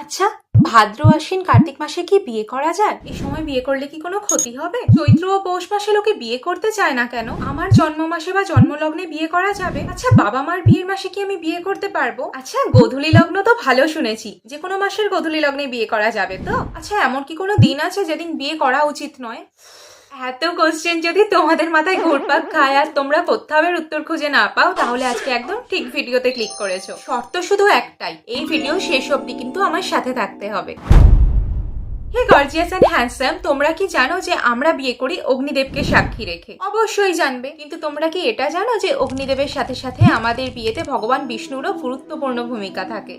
আচ্ছা, ভাদ্র আশ্বিন কার্তিক মাসে কি বিয়ে করা যায়? এই সময় বিয়ে করলে কি কোনো ক্ষতি হবে? চৈত্র ও পৌষ মাসে লোকে বিয়ে করতে চায় না কেন? আমার জন্ম মাসে বা জন্মলগ্নে বিয়ে করা যাবে? আচ্ছা, বাবা মার বিয়ের মাসে কি আমি বিয়ে করতে পারবো? আচ্ছা, গোধূলি লগ্ন তো ভালো শুনেছি, যে কোনো মাসের গোধূলি লগ্নে বিয়ে করা যাবে তো? আচ্ছা, এমন কি কোনো দিন আছে যেদিন বিয়ে করা উচিত নয়? এত কোশ্চেন যদি তোমাদের মাথায় ঘুরপাক খায় আর তোমরা কোথাও এর উত্তর খুঁজে না পাও, তাহলে আজকে একদম ঠিক ভিডিওতে ক্লিক করেছো। শর্ত শুধু একটাই, এই ভিডিও শেষ অবধি কিন্তু আমার সাথে থাকতে হবে। হে গর্জিয়াস এন্ড হ্যান্ডসাম, তোমরা কি জানো যে আমরা বিয়ে করি অগ্নিদেবকে সাক্ষী রেখে? অবশ্যই জানবে, কিন্তু তোমরা কি এটা জানো যে অগ্নিদেবের সাথে সাথে আমাদের বিয়েতে ভগবান বিষ্ণুরও গুরুত্বপূর্ণ ভূমিকা থাকে?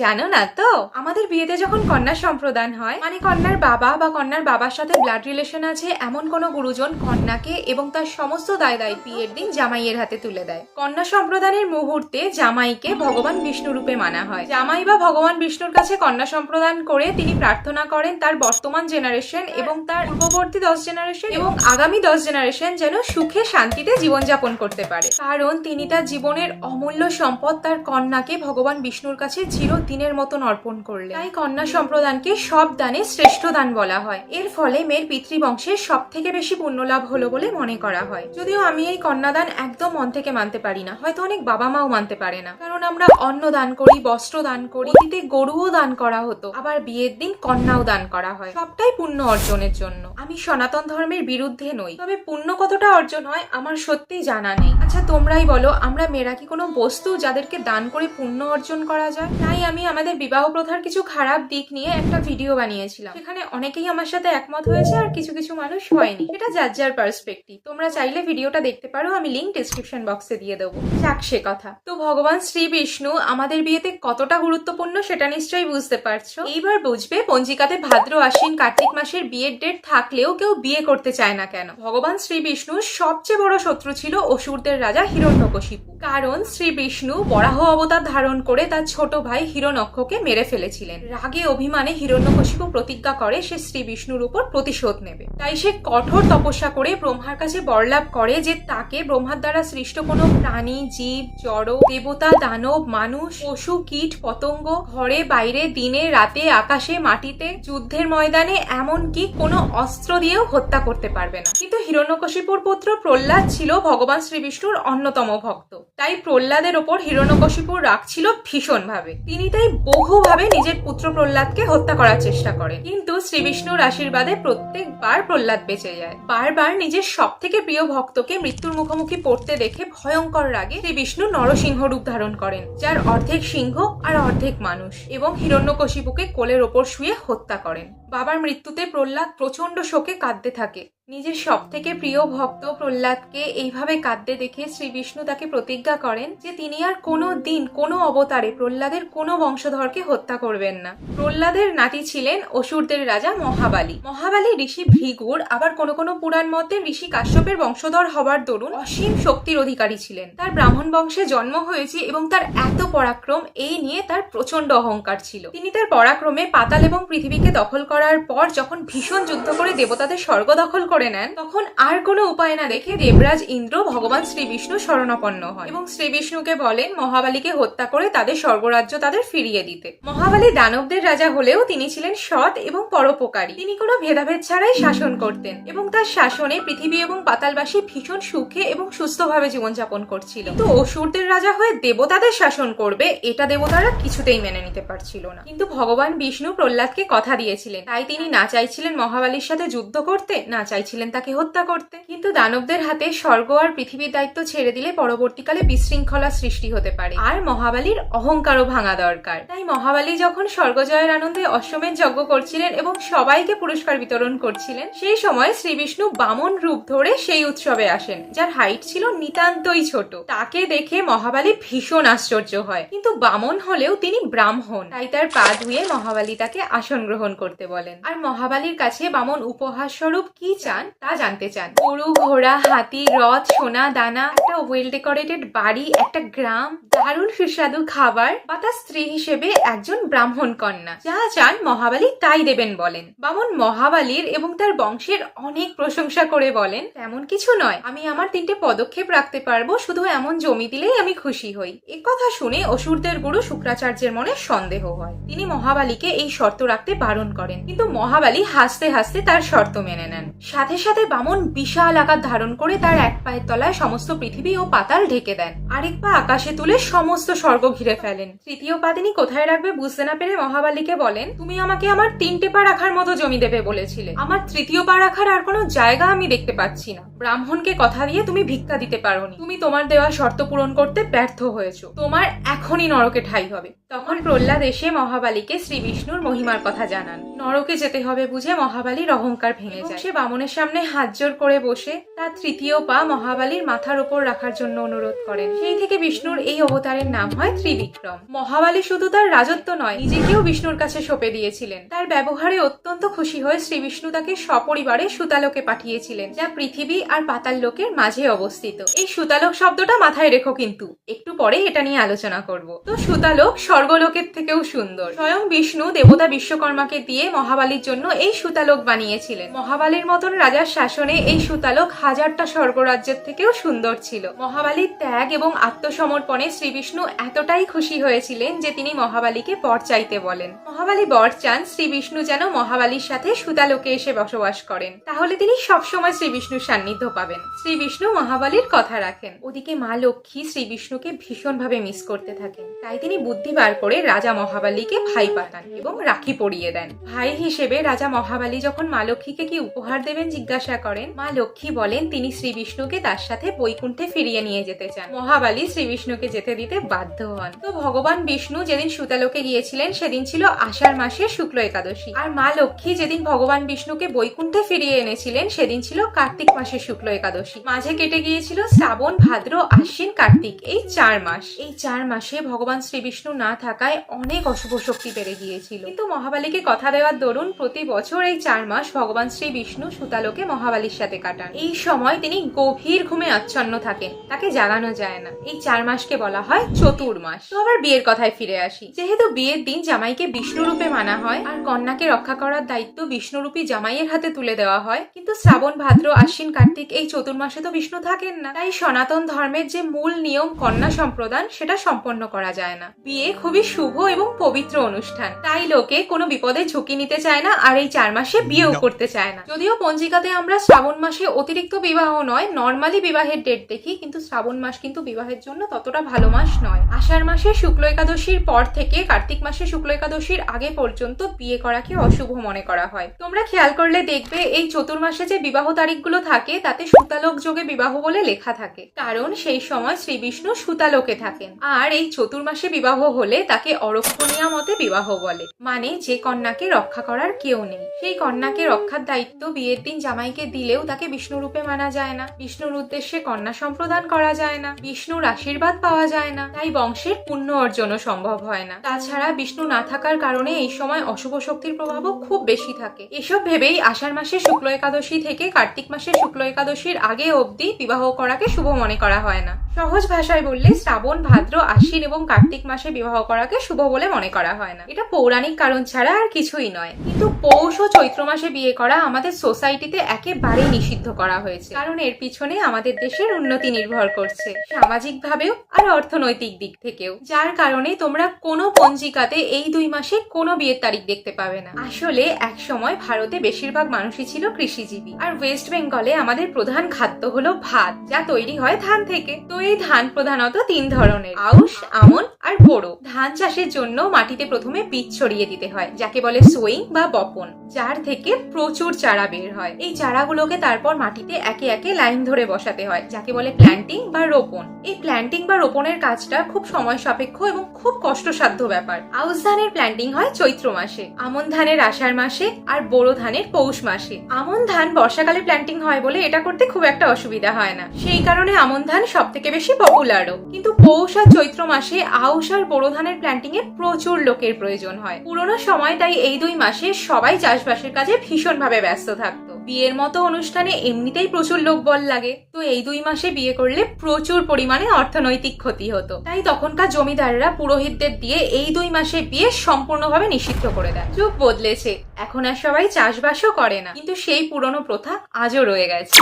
জানো না তো? আমাদের বিয়েতে যখন কন্যা সম্প্রদান হয়, মানে কন্যার বাবা বা কন্যার বাবার সাথে ব্লাড রিলেশন আছে এমন কোনো গুরুজন কন্যাকে এবং তার সমস্ত দায় দায়িত্ব বিয়ের দিন জামাইয়ের হাতে তুলে দেয়। কন্যা সম্প্রদানের মুহূর্তে জামাইকে ভগবান বিষ্ণু রূপে মানা হয়। জামাই বা ভগবান বিষ্ণুর কাছে কন্যা সম্প্রদান করে তিনি প্রার্থনা করেন তার বর্তমান জেনারেশন এবং তার পূর্ববর্তী 10 জেনারেশন এবং আগামী 10 জেনারেশন যেন সুখে শান্তিতে জীবনযাপন করতে পারে, কারণ তিনি তার জীবনের অমূল্য সম্পদ তার কন্যাকে ভগবান বিষ্ণুর কাছে চিরদিনের মতন অর্পণ করলেন। তাই কন্যা সম্প্রদানকে সব দানে শ্রেষ্ঠ দান বলা হয়। এর ফলে মেয়ের পিতৃবংশের সব থেকে বেশি পুণ্যলাভ হলো বলে মনে করা হয়। যদিও আমি এই কন্যাদান একদম মন থেকে মানতে পারি না, হয়তো অনেক বাবা মাও মানতে পারে না, কারণ আমরা অন্ন দান করি, বস্ত্র দান করি, অতীতে গরুও দান করা হতো, আবার বিয়ের দিন কন্যাও দান করা হয়, সবটাই পুণ্য অর্জনের জন্য। আমি সনাতন ধর্মের বিরুদ্ধে নই, তবে পুণ্য কতটা অর্জন হয় আমার সত্যিই জানা নেই। আচ্ছা, তোমরাই বলো, আমরা মেয়েরা কি কোনো বস্তু যাদেরকে দান করে পুণ্য অর্জন করা যায়? তাই আমি আমাদের বিবাহ প্রথার কিছু খারাপ দিক নিয়ে একটা ভিডিও বানিয়েছিলাম, সেখানে অনেকেই আমার সাথে একমত হয়েছে আর কিছু কিছু মানুষ হয়নি। এটা যার যার পার্সপেক্টিভ, তোমরা চাইলে ভিডিওটা দেখতে পারো, আমি লিঙ্ক ডেসক্রিপশন বক্সে দিয়ে দেবো। যাক সে কথা। তো ভগবান শ্রী বিষ্ণু আমাদের বিয়েতে কতটা গুরুত্বপূর্ণ সেটা নিশ্চয়ই বুঝতে পারছো। এইবার বুঝবে পঞ্জিকাতে ভাদ্র আশ্বিন কার্তিক মাসের বিয়ের ডেট থাকলেও কেউ বিয়ে করতে চায় না কেন। ভগবান শ্রী বিষ্ণুর সবচেয়ে বড় শত্রু ছিল অসুরদের রাজা হিরণ্যকশিপু, কারণ শ্রী বিষ্ণু বরাহ অবতার ধারণ করে তার ছোট ভাই হিরণ্যক্ষকে মেরে ফেলেছিলেন। রাগে অভিমানে হিরণ্যকশিপু প্রতিজ্ঞা করে সে শ্রী বিষ্ণুর উপর প্রতিশোধ নেবে। তাই সে কঠোর তপস্যা করে ব্রহ্মার কাছে বরলাভ করে যে তাকে ব্রহ্মার দ্বারা সৃষ্ট কোনো প্রাণী, জীব, জড়, দেবতা, দানব, মানুষ, পশু, কীট, পতঙ্গ, ঘরে বাইরে, দিনে রাতে, আকাশে মাটিতে, যুদ্ধের ময়দানে, এমনকি কোনো অস্ত্র দিয়েও হত্যা করতে পারবে না। কিন্তু হিরণ্যকশিপুর পুত্র প্রহ্লাদ ছিল ভগবান শ্রী বিষ্ণুর অন্যতম ভক্ত, তাই প্রহ্লাদের ওপর হিরণ্যকশিপুর রাগ ছিল ভীষণ ভাবে। তিনি তাই বহুভাবে নিজের পুত্র প্রহ্লাদকে হত্যা করার চেষ্টা করেন, কিন্তু শ্রী বিষ্ণুর আশীর্বাদে প্রত্যেকবার প্রহ্লাদ বেঁচে যায়। বারবার নিজের সব থেকে প্রিয় ভক্তকে মৃত্যুর মুখোমুখি পড়তে দেখে ভয়ঙ্কর রাগে শ্রী বিষ্ণু নরসিংহ রূপ ধারণ করেন, যার অর্ধেক সিংহ আর অর্ধেক মানুষ, এবং হিরণ্যকশিপুকে কোলের ওপর শুয়ে হত্যা করেন। বাবার মৃত্যুতে প্রহ্লাদ প্রচন্ড শোকে কাঁদতে থাকে। নিজের সব থেকে প্রিয় ভক্ত প্রহ্লাদকে এইভাবে কাঁদতে দেখে শ্রী বিষ্ণু তাকে প্রতিজ্ঞা করেন যে তিনি আর কোনো দিন কোনো অবতারে প্রহ্লাদের কোনো বংশধরকে হত্যা করবেন না। প্রহ্লাদের নাতি ছিলেন অসুরদের রাজা মহাবালী। মহাবালী ঋষি ভৃগুর, আবার কোনো কোনো পুরাণ মতে ঋষি কাশ্যপের বংশধর হবার দরুন অসীম শক্তির অধিকারী ছিলেন। তার ব্রাহ্মণ বংশে জন্ম হয়েছে এবং তার এত পরাক্রম, এই নিয়ে তার প্রচন্ড অহংকার ছিল। তিনি তার পরাক্রমে পাতাল এবং পৃথিবীকে দখল করার পর যখন ভীষণ যুদ্ধ করে দেবতাদের স্বর্গ দখল করে নেন, তখন আর কোনো উপায় না দেখে দেবরাজ ইন্দ্র ভগবান শ্রী বিষ্ণু শরণাপন্ন হয় এবং শ্রী বিষ্ণুকে বলেন মহাবালীকে হত্যা করে তাদের স্বর্গরাজ্য তাদের ফিরিয়ে দিতে। মহাবালী দানবদের রাজা হলেও তিনি ছিলেন সৎ এবং পরোপকারী। তিনি কোনো ভেদাভেদ ছাড়াই শাসন করতেন এবং তার শাসনে পৃথিবী এবং পাতালবাসী ভীষণ সুখে এবং সুস্থভাবে জীবনযাপন করছিল। কিন্তু অসুরদের রাজা হয়ে দেবতাদের শাসন করবে, এটা দেবতারা কিছুতেই মেনে নিতে পারছিল না। কিন্তু ভগবান বিষ্ণু প্রহ্লাদকে কথা দিয়েছিলেন, তাই তিনি না চাইছিলেন মহাবালীর সাথে যুদ্ধ করতে, না চাইছিলেন তাকে হত্যা করতে। কিন্তু দানবদের হাতে স্বর্গ আর পৃথিবীর দায়িত্ব ছেড়ে দিলে পরবর্তীকালে বিশৃঙ্খলা সৃষ্টি হতে পারে, আর মহাবালীর অহংকারও ভাঙা দরকার। তাই মহাবালী যখন স্বর্গজয়ের আনন্দে অশ্বমেধ যজ্ঞ করছিলেন এবং সবাইকে পুরস্কার বিতরণ করছিলেন, সেই সময় শ্রী বিষ্ণু বামন রূপ ধরে সেই উৎসবে আসেন, যার হাইট ছিল নিতান্তই ছোট। তাকে দেখে মহাবালী ভীষণ আশ্চর্য হয়, কিন্তু বামন হলেও তিনি ব্রাহ্মণ, তাই তার পা ধুয়ে মহাবালী তাকে আসন গ্রহণ করতে বলেন। আর মহাবালীর কাছে বামন উপহার স্বরূপ কি চায় চান তা জানতে চান। গরু, ঘোড়া, হাতি, রথ, সোনা দানা, একটা ওয়েল ডেকোরেটেড বাড়ি, একটা গ্রাম, দারুণ সুস্বাদু খাবার বা তার স্ত্রী হিসেবে একজন ব্রাহ্মণ কন্যা, যা চান মহাবালি তাই দেবেন বলেন। বামন মহাবালির এবং তার বংশের অনেক প্রশংসা করে বলেন, তেমন কিছু নয়, আমি আমার 3টে পদক্ষেপ রাখতে পারবো, শুধু এমন জমি দিলেই আমি খুশি হই। কথা শুনে অসুরদের গুরু শুক্রাচার্যের মনে সন্দেহ হয়। তিনি মহাবালিকে এই শর্ত রাখতে বারণ করেন, কিন্তু মহাবালি হাসতে হাসতে তার শর্ত মেনে নেন। সাথে সাথে বামন বিশাল আকার ধারণ করে তার এক পায়ের তলায় সমস্ত পৃথিবী ও পাতাল ঢেকে দেন, আরেক পা আকাশে তুলে সমস্ত স্বর্গ ঘিরে ফেলেন। তৃতীয় পা তিনি কোথায় রাখবে বুঝতে না পেরে মহাবালিকে বলেন, তুমি আমাকে আমার 3টে পা রাখার মতো জমি দেবে বলেছিলে, আমার তৃতীয় পা রাখার আর কোনো জায়গা আমি দেখতে পাচ্ছি না। ব্রাহ্মণকে কথা দিয়ে তুমি ভিক্ষা দিতে পারোনি, তুমি তোমার দেওয়া শর্ত পূরণ করতে ব্যর্থ হয়েছো, তোমার এখনই নরকে ঠাঁই হবে। তখন প্রহ্লাদ এসে মহাবালিকে শ্রী বিষ্ণুর মহিমার কথা জানান। নরকে যেতে হবে বুঝে মহাবালির অহংকার ভেঙে যায়। সে বামনের সামনে হাত জোর করে বসে তার তৃতীয় পা মহাবালির মাথার উপর রাখার জন্য অনুরোধ করেন। সেই থেকে বিষ্ণুর এই অবতারের নাম হয় ত্রিবিক্রম। মহাবালি শুধু তার রাজত্ব নয়, নিজেকেও বিষ্ণুর কাছে সঁপে দিয়েছিলেন। তার ব্যবহারে অত্যন্ত খুশি হয়ে শ্রী বিষ্ণু তাকে সপরিবারে সুতালোকে পাঠিয়েছিলেন, যা পৃথিবী আর পাতাল লোকের মাঝে অবস্থিত। এই সুতালোক শব্দটা মাথায় রেখো, কিন্তু একটু পরে এটা নিয়ে আলোচনা করব। তো সুতালোক স্বর্গলোকের থেকেও সুন্দর। স্বয়ং বিষ্ণু দেবতা বিশ্বকর্মাকে দিয়ে মহাবালির জন্য এই সুতালোক বানিয়েছিলেন। মহাবালির মতন রাজার শাসনে এই সুতালোক হাজারটা স্বর্গরাজ্যের থেকেও সুন্দর ছিল। মহাবালির ত্যাগ এবং আত্মসমর্পণে শ্রী বিষ্ণু এতটাই খুশি হয়েছিলেন যে তিনি মহাবালিকে বর চাইতে বলেন। মহাবালি বর চান শ্রী বিষ্ণু যেন মহাবালির সাথে সুতালোকে এসে বসবাস করেন, তাহলে তিনি সবসময় শ্রী বিষ্ণুর সান্নিধ্য পাবেন। শ্রী বিষ্ণু মহাবালির কথা রাখেন। ওদিকে মা লক্ষ্মী শ্রী বিষ্ণুকে ভীষণভাবে মিস করতে থাকেন, তাই তিনি বুদ্ধি বার করে রাজা মহাবালিকে ভাই পাঠান এবং রাখি পরিয়ে দেন। ভাই হিসেবে রাজা মহাবালি যখন মা লক্ষ্মীকে কি উপহার দেবেন জিজ্ঞাসা করেন, মা লক্ষ্মী বলেন তিনি শ্রী বিষ্ণুকে তার সাথে বৈকুণ্ঠে ফিরিয়ে নিয়ে যেতে চান। মহাবালি শ্রী বিষ্ণুকে যেতে দিতে বাধ্য হন। তো ভগবান বিষ্ণু যেদিন সুতালোকে গিয়েছিলেন সেদিন ছিল আষাঢ় মাসের শুক্ল একাদশী, আর মা লক্ষ্মী যেদিন ভগবান বিষ্ণুকে বৈকুণ্ঠে ফিরিয়ে এনেছিলেন সেদিন ছিল কার্তিক মাসের শুক্ল একাদশী। মাঝে কেটে গিয়েছিল শ্রাবণ, ভাদ্র, আশ্বিন, কার্তিক, এই 4 মাস। এই 4 মাসে ভগবান শ্রী বিষ্ণু না থাকায় অনেক অশুভ শক্তি বেড়ে গিয়েছিল, কিন্তু মহাবালিকে কথা দেওয়ার দরুন প্রতি বছর এই 4 মাস ভগবান শ্রী বিষ্ণু সুতালোকে মহাবালির সাথে কাটান। এই সময় তিনি গভীর ঘুমে আচ্ছন্ন থাকেন, তাকে জাগানো যায় না। এই 4 মাসকে বলা হয় চতুর্মাস। তো আবার বিয়ের কথায় ফিরে আসি। যেহেতু বিয়ের দিন জামাইকে বিষ্ণু রূপে মানা হয় আর কন্যাকে রক্ষা করার দায়িত্ব বিষ্ণুরূপী জামাইয়ের হাতে তুলে দেওয়া হয়, কিন্তু শ্রাবণ, ভাদ্র, আশ্বিন, কার্তিক এই চতুর্মাসে তো বিষ্ণু থাকেন না, তাই সনাতন ধর্মের যে মূল নিয়ম কন্যা সম্প্রদান সেটা সম্পন্ন করা যায় না। বিয়ে খুবই শুভ এবং পবিত্র অনুষ্ঠান, তাই লোকে কোনো বিপদে ঝুঁকি নিতে চায় না আর এই 4 মাসে বিয়েও করতে চায় না। যদিও পঞ্জিকাতে আমরা শ্রাবণ মাসে অতিরিক্ত বিবাহ নয়, নর্মালি বিবাহের ডেট দেখি, কিন্তু শ্রাবণ মাস কিন্তু বিবাহের জন্য ততটা ভালো মাস নয়। আষাঢ় মাসে শুক্ল একাদশীর পর থেকে কার্তিক মাসে শুক্ল একাদশীর আগে পর্যন্ত বিয়ে করাকে অশুভ মনে করা হয়। তোমরা খেয়াল করলে দেখবে এই চতুর্মাসে যে বিবাহ তারিখগুলো থাকে তাতে সুতালোক যোগে বিবাহ বলে লেখা থাকে, কারণ সেই সময় শ্রী বিষ্ণু সুতালোকে থাকেন। আর এই চতুর্মাসে বিবাহ হলে তাকে অরক্ষণীয়া মতে বিবাহ বলে, মানে যে কন্যাকে রক্ষা করার কেউ নেই, সেই কন্যাকে রক্ষার দায়িত্ব বিয়ের দিন জামাইকে দিলেও তাকে বিষ্ণু রূপে মানা যায় না, বিষ্ণুর উদ্দেশ্যে কন্যা সম্প্রদান করা যায় না, বিষ্ণুর আশীর্বাদ পাওয়া যায় না, তাই বংশের পুণ্য অর্জনও সম্ভব হয় না। তাছাড়া বিষ্ণু না থাকার কারণে এই সময় অশুভ শক্তির প্রভাবও খুব বেশি থাকে। এসব ভেবেই আষাঢ় মাসের শুক্ল একাদশী থেকে কার্তিক মাসের শুক্ল একাদশীর আগে অবধি বিবাহ করাকে শুভ মনে করা হয় না। সহজ ভাষায় বললে শ্রাবণ, ভাদ্র, আশ্বিন এবং কার্তিক মাসে বিবাহ করাকে শুভ বলে মনে করা হয় না। এটা পৌরাণিক কারণ ছাড়া আর কিছুই নয়। কিন্তু পৌষ ও চৈত্র মাসে বিয়ে করা আমাদের সোসাইটিতে একেবারেই নিষিদ্ধ করা হয়েছে, কারণ এর পিছনে আমাদের দেশের উন্নতি নির্ভর করছে, সামাজিক ভাবেও আর অর্থনৈতিক দিক থেকেও, যার কারণে তোমরা কোনো পঞ্জিকাতে এই 2 মাসে কোনো বিয়ের তারিখ দেখতে পাবে না। আসলে এক সময় ভারতে বেশিরভাগ মানুষই ছিল কৃষিজীবী, আর ওয়েস্ট বেঙ্গলে আমাদের প্রধান খাদ্য হলো ভাত, যা তৈরি হয় ধান থেকে। তো এই ধান প্রধানত 3 ধরনের, আউশ, আমন আর বোরো। ধান চাষের জন্য মাটিতে প্রথমে বীজ ছড়িয়ে দিতে হয়, যাকে বলে সোয়িং বা বপন, যার থেকে প্রচুর চারা বের হয়। এই চারাগুলোকে তারপর মাটিতে একে একে লাইন ধরে বসাতে হয়, যাকে বলে প্ল্যান্টিং বা রোপণ। এই প্ল্যান্টিং বা রোপণের কাজটা খুব সময় সাপেক্ষ এবং খুব কষ্টসাধ্য ব্যাপার। আউশ ধানের প্ল্যান্টিং হয় চৈত্র মাসে, আমন ধানের আষাঢ় মাসে আর বোরো ধানের পৌষ মাসে। আমন ধান বর্ষাকালে প্ল্যান্টিং হয় বলে এটা করতে খুব একটা অসুবিধা হয় না, সেই কারণে আমন ধান সব থেকে বেশি পপুলারও। কিন্তু পৌষ আর চৈত্র মাসে আউশ আর বোরো ধানের প্ল্যান্টিং এ প্রচুর লোকের প্রয়োজন হয়। পুরোনো সময় তাই এই 2 মাসে সবাই চাষবাসের কাজে ভীষণভাবে ব্যস্ত থাকতো। বিয়ের মতো অনুষ্ঠানে এমনিতেই প্রচুর লোকবল লাগে, তো এই 2 মাসে বিয়ে করলে প্রচুর পরিমাণে অর্থনৈতিক ক্ষতি হতো। তাই তখনকার জমিদাররা পুরোহিতদের দিয়ে এই 2 মাসে বিয়ে সম্পূর্ণভাবে নিষিদ্ধ করে দেয়। যুগ বদলেছে, এখন আর সবাই চাষবাসও করে না, কিন্তু সেই পুরনো প্রথা আজও রয়ে গেছে।